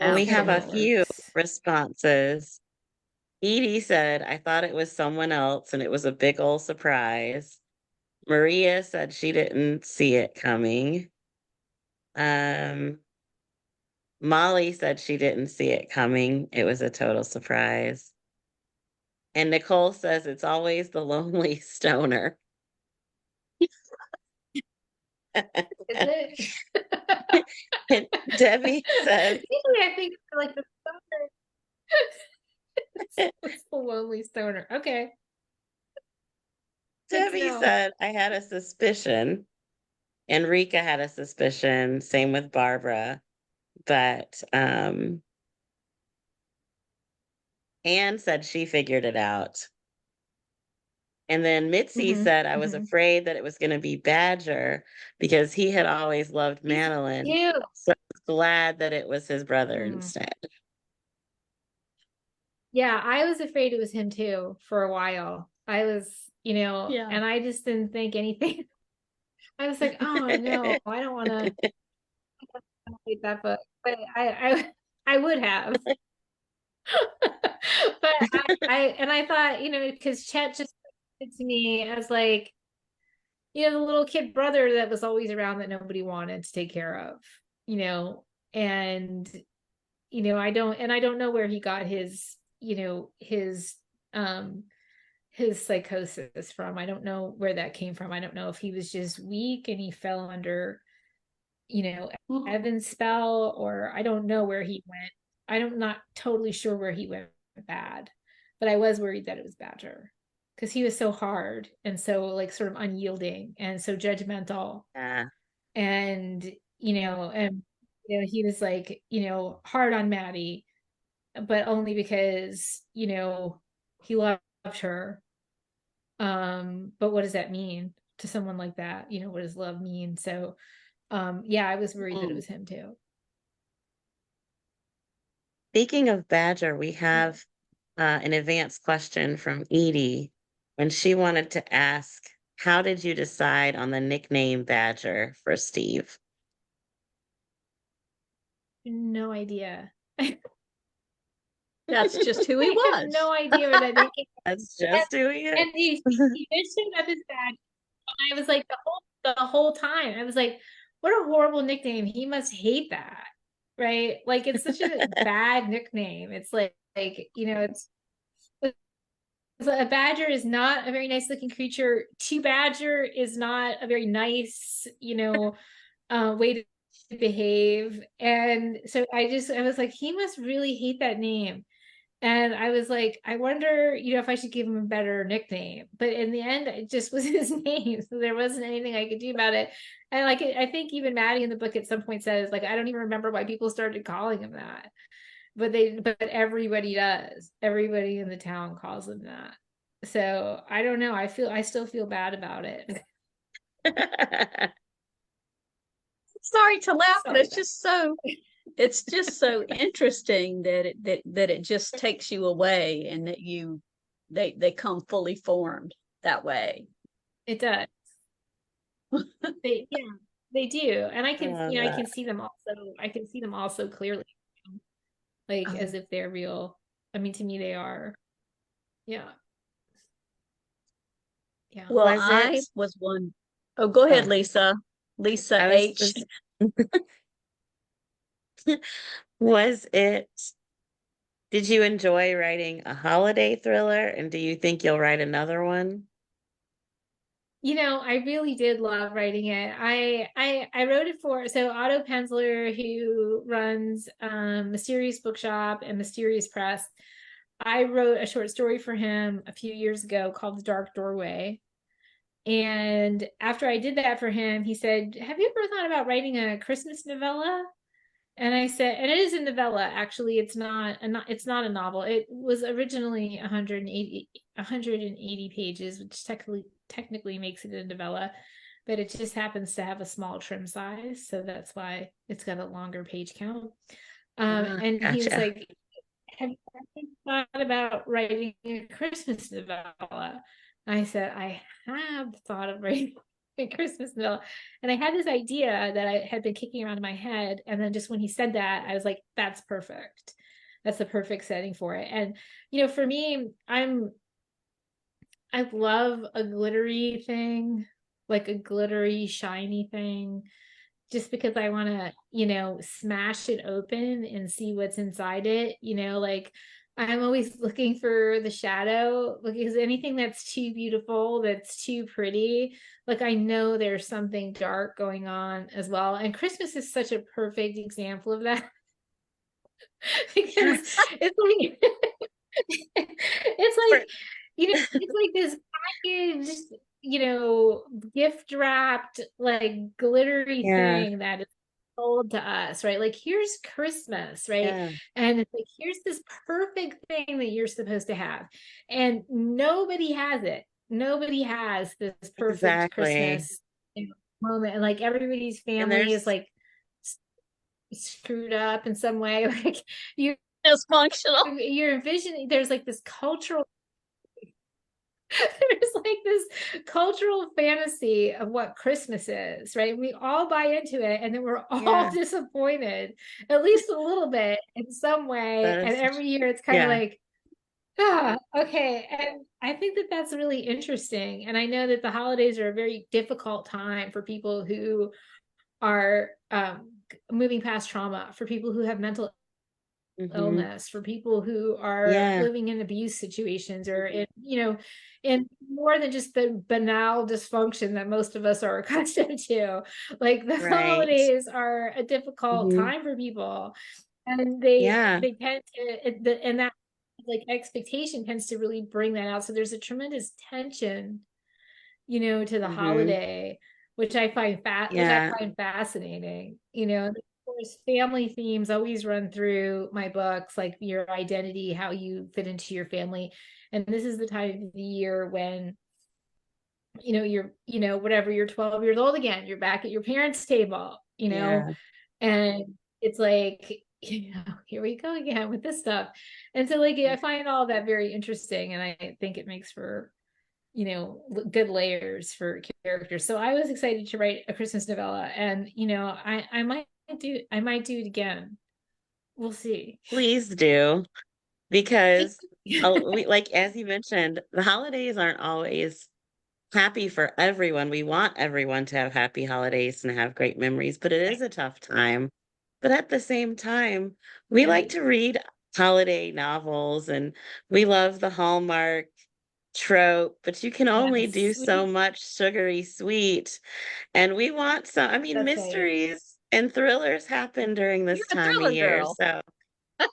Well, we have a It few works. responses. Edie said, I thought it was someone else and it was a big old surprise. Maria said she didn't see it coming. Molly said she didn't see it coming. It was a total surprise. And Nicole says it's always the lonely stoner. Is it? And Debbie says, Usually I think like the stoner. It's the lonely stoner. Okay. Good to Debbie know. said, I had a suspicion. Enrica had a suspicion. Same with Barbara. But Anne said she figured it out. And then Mitzi said, I was afraid that it was going to be Badger because he had always loved Madeline. Cute. So I was glad that it was his brother instead. Yeah, I was afraid it was him too for a while. I was, Yeah. and I just didn't think anything. I was like, oh no, I don't want to read that book, but I would have. But I thought, because Chet just said to me as like, the little kid brother that was always around that nobody wanted to take care of, and I don't know where he got um his psychosis from. I don't know where that came from. I don't know if he was just weak and he fell under, Evan's spell, or I don't know where he went. I'm not totally sure where he went bad, but I was worried that it was Badger because he was so hard and so like sort of unyielding and so judgmental. Yeah. And, he was like, hard on Maddie, but only because, he loved her. But what does that mean to someone like that? What does love mean? So, yeah, I was worried that it was him too. Speaking of Badger, we have an advanced question from Edie when she wanted to ask, how did you decide on the nickname Badger for Steve? No idea. That's just who he I have was. no idea where that name came from. That's just who he is. And he mentioned that this bad. I was like the whole time. I was like, what a horrible nickname. He must hate that. Right? Like it's such a bad nickname. It's like it's a badger is not a very nice looking creature. To badger is not a very nice, way to behave. And so I was like, he must really hate that name. And I was like, I wonder, if I should give him a better nickname. But in the end, it just was his name. So there wasn't anything I could do about it. And like, I think even Maddie in the book at some point says, like, I don't even remember why people started calling him that. But everybody does. Everybody in the town calls him that. So I don't know. I still feel bad about it. Sorry to laugh, but Sorry it's just so interesting that it just takes you away, and that they come fully formed that way. It does. Yeah, they do. And I I can, love I that. can see them also. I can see them also clearly, like as if they're real. I mean, to me, they are. Yeah. Yeah. Well, Was I it? was one. Oh, go ahead, Oh, Lisa. Lisa I was H. just, was it? Did you enjoy writing a holiday thriller? And do you think you'll write another one? I really did love writing it. I wrote it for Otto Penzler, who runs Mysterious Bookshop and Mysterious Press. I wrote a short story for him a few years ago called The Dark Doorway. And after I did that for him, he said, "Have you ever thought about writing a Christmas novella?" And I said, and it is a novella, actually. It's not a novel. It was originally 180 pages, which technically makes it a novella, but it just happens to have a small trim size, so that's why it's got a longer page count. And he was Gotcha. like, "Have you ever thought about writing a Christmas novella?" I said, "I have thought of writing a Christmas novella." And I had this idea that I had been kicking around in my head. And then just when he said that, I was like, that's perfect. That's the perfect setting for it. And, for me, I love a glittery thing, like a glittery, shiny thing, just because I want to, smash it open and see what's inside it. Like I'm always looking for the shadow because anything that's too beautiful, that's too pretty, like I know there's something dark going on as well. And Christmas is such a perfect example of that because it's like it's like it's like this packaged, gift wrapped, like glittery Yeah, thing that is sold to us, right? Like, here's Christmas, right? yeah, And it's like, here's this perfect thing that you're supposed to have. And nobody has it. Nobody has this perfect exactly. Christmas moment. And like everybody's And family is there's like screwed up in some way. Like you Dysfunctional. you're envisioning there's like this cultural there's like this cultural fantasy of what Christmas is, right? We all buy into it, and then we're all Yeah, disappointed, at least a little bit in some way. that And is, every year it's kind of yeah. like, okay. And I think that that's really interesting. And I know that the holidays are a very difficult time for people who are moving past trauma, for people who have mental Hmm. illness, for people who are Yeah, living in abuse situations, or in, in more than just the banal dysfunction that most of us are accustomed to. Like the right. holidays are a difficult Hmm. time for people, and they Yeah. they tend to, and that like expectation tends to really bring that out. So there's a tremendous tension, to the Hmm. holiday, which I Yeah. find fascinating. And of course, family themes always run through my books, like your identity, how you fit into your family. And this is the time of the year when, whatever, you're 12 years old again, you're back at your parents' table, Yeah. and it's like, here we go again with this stuff. And so like I find all that very interesting, and I think it makes for good layers for characters. So I was excited to write a Christmas novella, and I might do it again. We'll see. Please do, because like as you mentioned, the holidays aren't always happy for everyone. We want everyone to have happy holidays and have great memories, but it is a tough time. But at the same time, we like Right. to read holiday novels and we love the Hallmark trope, but you can only Yes, do so sweet. much sugary sweet. And we want some, I mean, That's right. mysteries and thrillers happen during You're this a time of thriller year. girl. So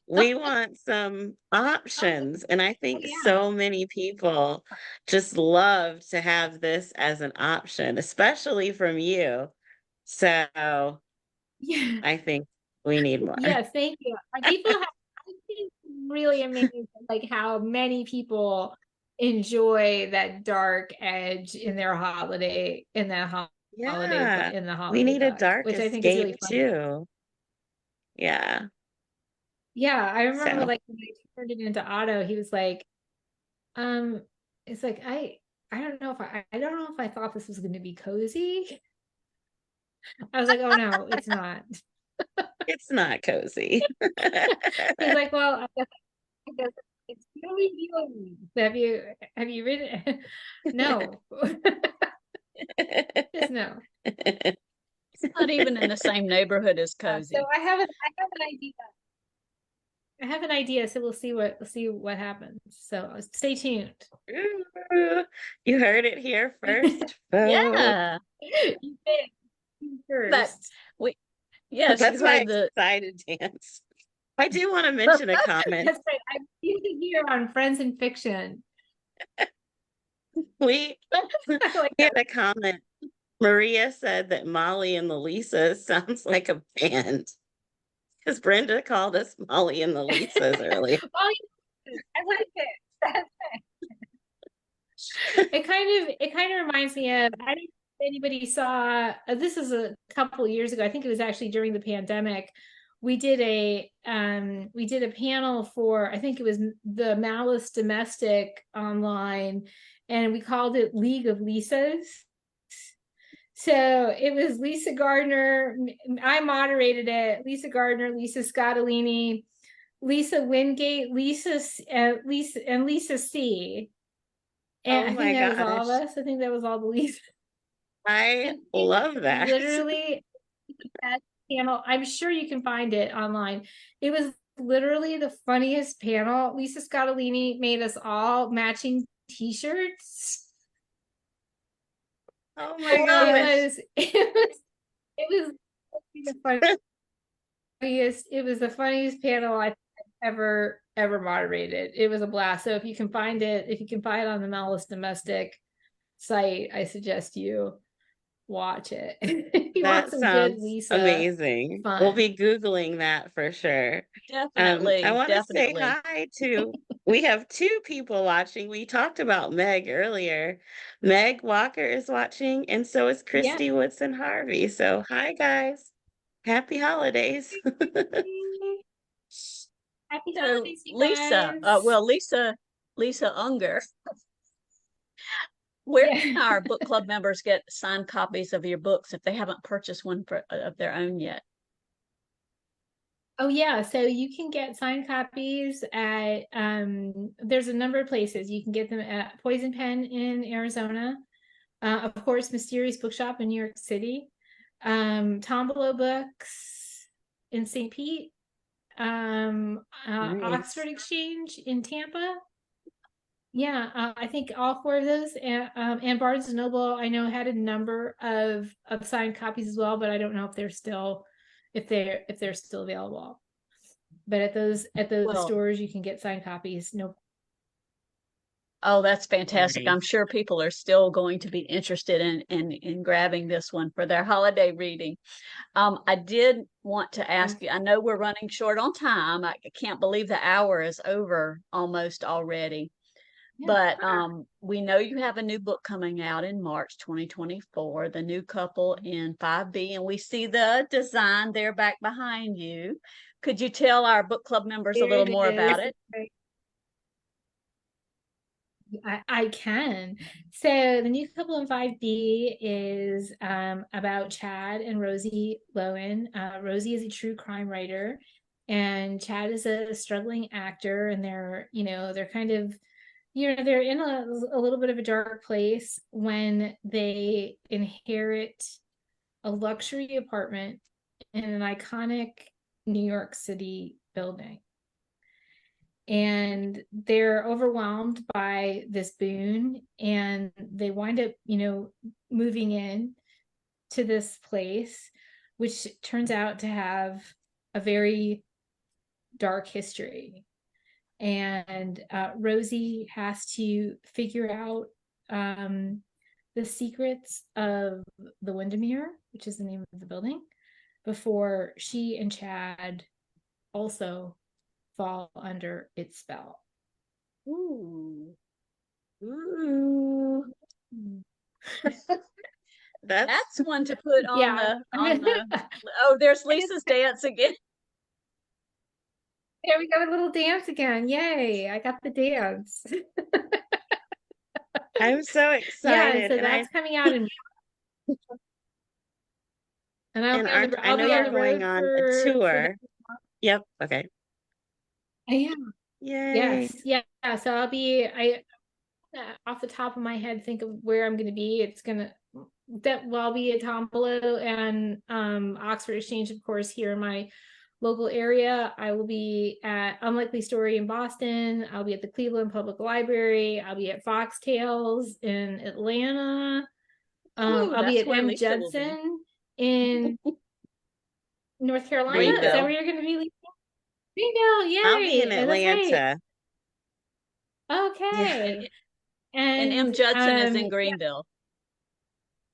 we want some Oh, options. And I oh think yeah. so many people just love to have this as an option, especially from you. So Yeah. I think we need more. Yes, thank you. I think it's really amazing, like how many people enjoy that dark edge in their holiday, Yeah, in the we holiday need a book, dark which I think is escape really fun. too. Yeah. Yeah, I remember So, like when I turned it into Otto, he was like, um, it's like I don't know if I don't know if I thought this was going to be cozy. I was like, oh no, it's not. it's not cozy. He's like, well, I guess it's really viewing. Have you read it? No. Just no. Not even in the same neighborhood as So Cozy. I have an idea. I have an idea, so we'll see what happens. So stay tuned. Ooh, you heard it here first, folks. Yeah. You did That first. we yes, you That's my heard the excited dance. I do want to mention a comment. That's right. I'm using here on Friends and Fiction. We I like we had that. a comment. Maria said that Molly and the Lisas sounds like a band because Brenda called us Molly and the Lisas earlier. Oh, I like it. It kind of reminds me of, I don't know if anybody saw, this is a couple of years ago. I think it was actually during the pandemic. We did a panel for, I think it was the Malice Domestic online, and we called it League of Lisas. So it was Lisa Gardner. I moderated it. Lisa Gardner, Lisa Scottolini, Lisa Wingate, Lisa C. And Oh I think my that was all of gosh. us. I think that was all the Lisa. I And it was love that. literally that panel. I'm sure you can find it online. It was literally the funniest panel. Lisa Scottolini made us all matching t-shirts. Oh my love It it. gosh. was it was the funniest panel I've ever moderated. It was a blast. So if you can find it on the Malice Domestic site, I suggest you watch it. If you want That some good sounds Lisa amazing. We'll fun. be Googling that for sure. I Definitely, want to say definitely. hi to, we have two people watching. We talked about Meg earlier. Meg Walker is watching, and so is Yeah. Christy Woodson Harvey. So, hi, guys. Happy holidays. Happy So holidays, you Lisa, guys. Lisa Unger Where Yeah. can our book club members get signed copies of your books if they haven't purchased one of their own yet? Oh yeah, so you can get signed copies at there's a number of places. You can get them at Poison Pen in Arizona, of course, Mysterious Bookshop in New York City, Tombolo Books in St. Pete, Nice. Oxford Exchange in Tampa. Yeah, I think all four of those, and Barnes and Noble, I know had a number of signed copies as well, but I don't know if they're still if they're still available. But at those Well, stores, you can get signed copies. No, oh, that's fantastic. I'm Nice. sure people are still going to be interested in grabbing this one for their holiday reading. I did want to ask you, I know we're running short on time. I can't believe the hour is over almost already. yeah. But we know you have a new book coming out in March 2024, The New Couple in 5B, and we see the design there back behind you. Could you tell our book club members a There little it more is. about it? I can. So the new couple in 5B is about Chad and Rosie Lowen. Rosie is a true crime writer, and Chad is a struggling actor, and they're kind of, they're in a little bit of a dark place when they inherit a luxury apartment in an iconic New York City building, and they're overwhelmed by this boon, and they wind up moving in to this place, which turns out to have a very dark history. And Rosie has to figure out the secrets of the Windermere, which is the name of the building, before she and Chad also fall under its spell. Ooh. Ooh. That's That's one to put on Yeah. the oh, there's Lisa's dance again. There we go, a little dance again. Yay, I got the dance. I'm so Yeah, and excited, so and that's coming out and I I'll know be on you're the going road on a for tour. Yep. Okay. yeah. Yay. Yes. Yeah. So I off the top of my head think of where I'm gonna be. It's gonna that well I'll be at Tombolo and Oxford Exchange, of course, here in my local area. I will be at Unlikely Story in Boston. I'll be at the Cleveland Public Library. I'll be at Foxtails in Atlanta. Ooh, I'll be that's at where M. Lisa will be. Judson in North Carolina. Is that Greenville. where you're going to be? Greenville, I'll be in yay! That's right. Atlanta. Yeah. And Okay. and M. And Judson is in Greenville.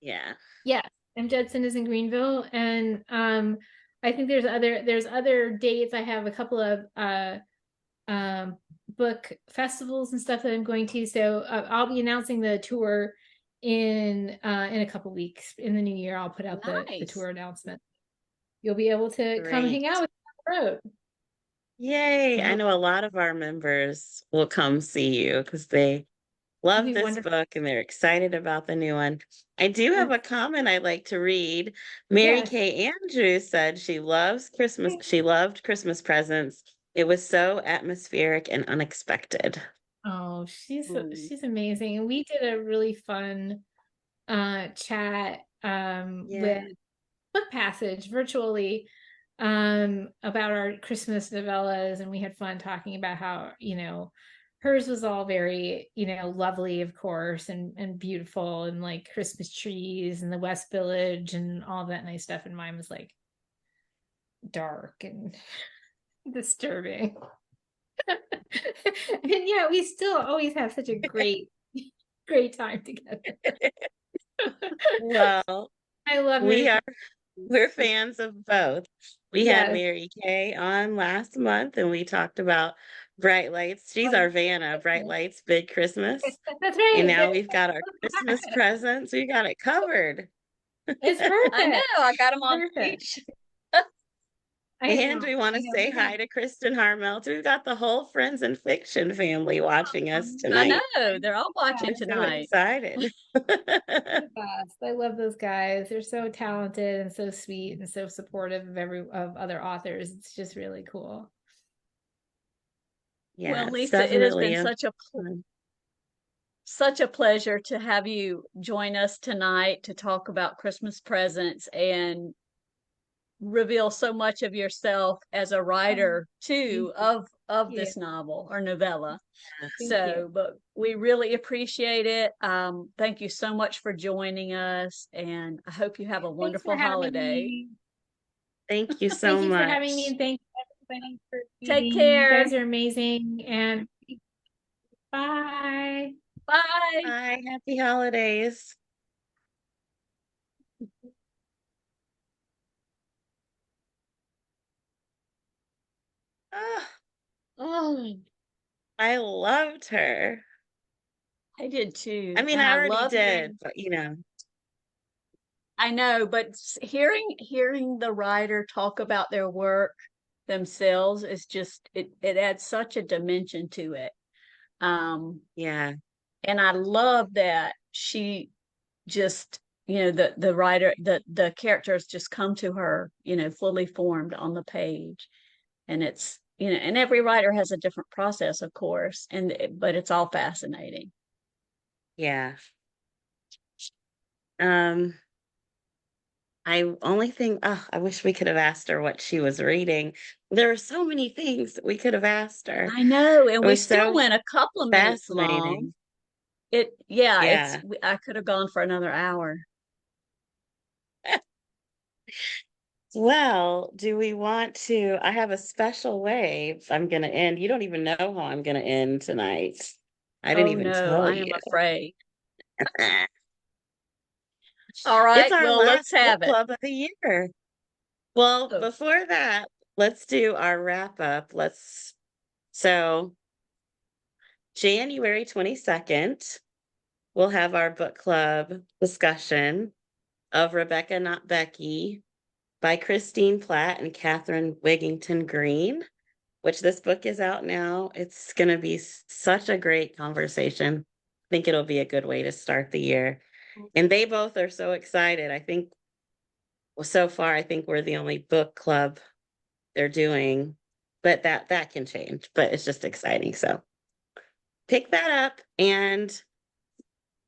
Yeah. yes, M. Judson is in Greenville, and I think there's other dates. I have a couple of um book festivals and stuff that I'm going to. So I'll be announcing the tour in a couple weeks. In the new year, I'll put out the Nice. tour announcement. You'll be able to come Great. hang out with me on the road. Yay. I It'll know a lot of our members will come see you because they love be this wonderful. book and they're excited about the new one. I do have a comment I'd like to read. Mary Yes. Kay Andrews said she loves Christmas. She loved Christmas presents. It was so atmospheric and unexpected. Oh, Ooh. she's amazing. And we did a really fun chat with Yeah. Book Passage virtually about our Christmas novellas, and we had fun talking about how, hers was all very, lovely, of course, and beautiful, and like Christmas trees and the West Village and all that nice stuff, and mine was like dark and disturbing. And yeah, we still always have such a great time together. Well, I love we Mary are Kay. we're fans of both. We had Yes. Mary Kay on last month and we talked about Bright Lights. She's our Vanna, Bright Lights, Big Christmas. That's And right. now we've got our Christmas presents. We got it covered. It's I know, perfect. I got them on Perfect. each. And we want I to know. say hi to Kristen Harmel. We've got the whole Friends and Fiction family watching us I tonight. know they're all watching I'm so tonight. excited. The best. I love those guys. They're so talented and so sweet and so supportive of other authors. It's just really cool. Well, Yeah, it's Lisa, it has definitely been a fun. such a pleasure to have you join us tonight to talk about Christmas presents and reveal so much of yourself as a Oh, writer thank too you. of Yeah, this novel or novella. thank you. So, but we really appreciate it. Thank you so much for joining us, and I hope you have a Thanks for wonderful having holiday. me. Thank you so Thank you for having me, much. and thank you everybody for Take reading. You care. guys are amazing. And bye. Bye. Bye. Happy holidays. Oh, Oh, I loved her. I did I too, mean, and I I already love did, hearing. but I know, but hearing the writer talk about their work themselves is just it adds such a dimension to it. Um, yeah, and I love that she just the writer the characters just come to her fully formed on the page, and it's and every writer has a different process, of course, but it's all fascinating. yeah. Um, I only think, oh, I wish we could have asked her what she was reading. There are so many things that we could have asked her. I know, and It we was still so went a couple of minutes long. fascinating. It's Yeah. I could have gone for another hour. Well, do we want to? I have a special way I'm going to end. You don't even know how I'm going to end tonight. I didn't Oh even no, tell I am you. afraid. All It's right, our well, let's last book have it. club of the year. Well, Oh, before that, let's do our wrap up. So January 22nd, we'll have our book club discussion of Rebecca Not Becky by Christine Platt and Catherine Wigington Green, which this book is out now. It's going to be such a great conversation. I think it'll be a good way to start the year. And they both are so excited. I think, well, so far, I think we're the only book club they're doing, but that can change, but it's just exciting. So pick that up, and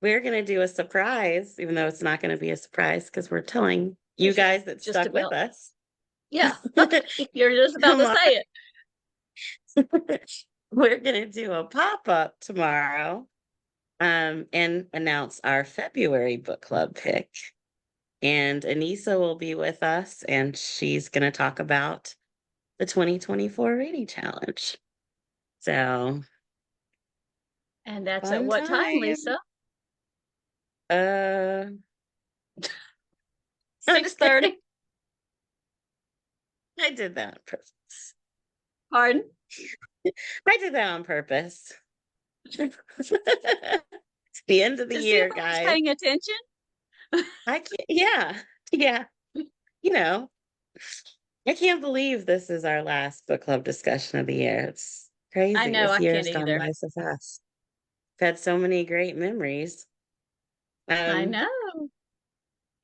we're going to do a surprise, even though it's not going to be a surprise because we're telling you because you're guys that just stuck with about, us. yeah, you're just about Come to on. say it. We're going to do a pop-up tomorrow, and announce our February book club pick. And Anissa will be with us, and she's going to talk about the 2024 reading challenge. So And that's at fun what time, time. Lisa? Uh, I'm just kidding. 6:30. I did that on purpose. Pardon? I did that on purpose. It's the end of the To see if year, I was guys. paying attention. I can't, yeah, yeah. You know, I can't believe this is our last book club discussion of the year. It's I crazy. know This I year can't has gone either. by so fast. I've had so many great memories. I Um, know.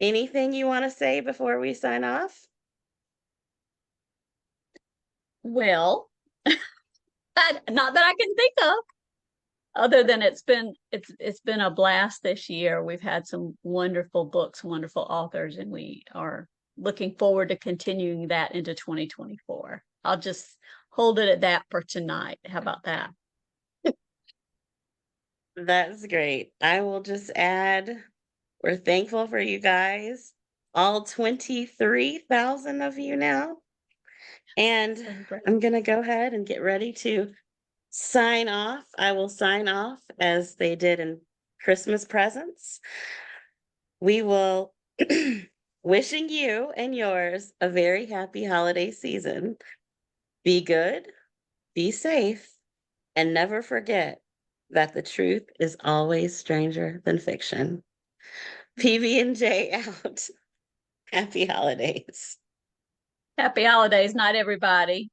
anything you want to say before we sign off? Well, not that I can think of. Other than it's been a blast this year. We've had some wonderful books, wonderful authors, and we are looking forward to continuing that into 2024. I'll just hold it at that for tonight. How about that? That's great. I will just add, we're thankful for you guys, all 23,000 of you now. And So great. I'm going to go ahead and get ready to sign off. I will sign off as they did in Christmas presents. We will wishing you and yours a very happy holiday season. Be good, be safe, and never forget that the truth is always stranger than fiction. PB&J out. Happy holidays. Happy holidays, not everybody.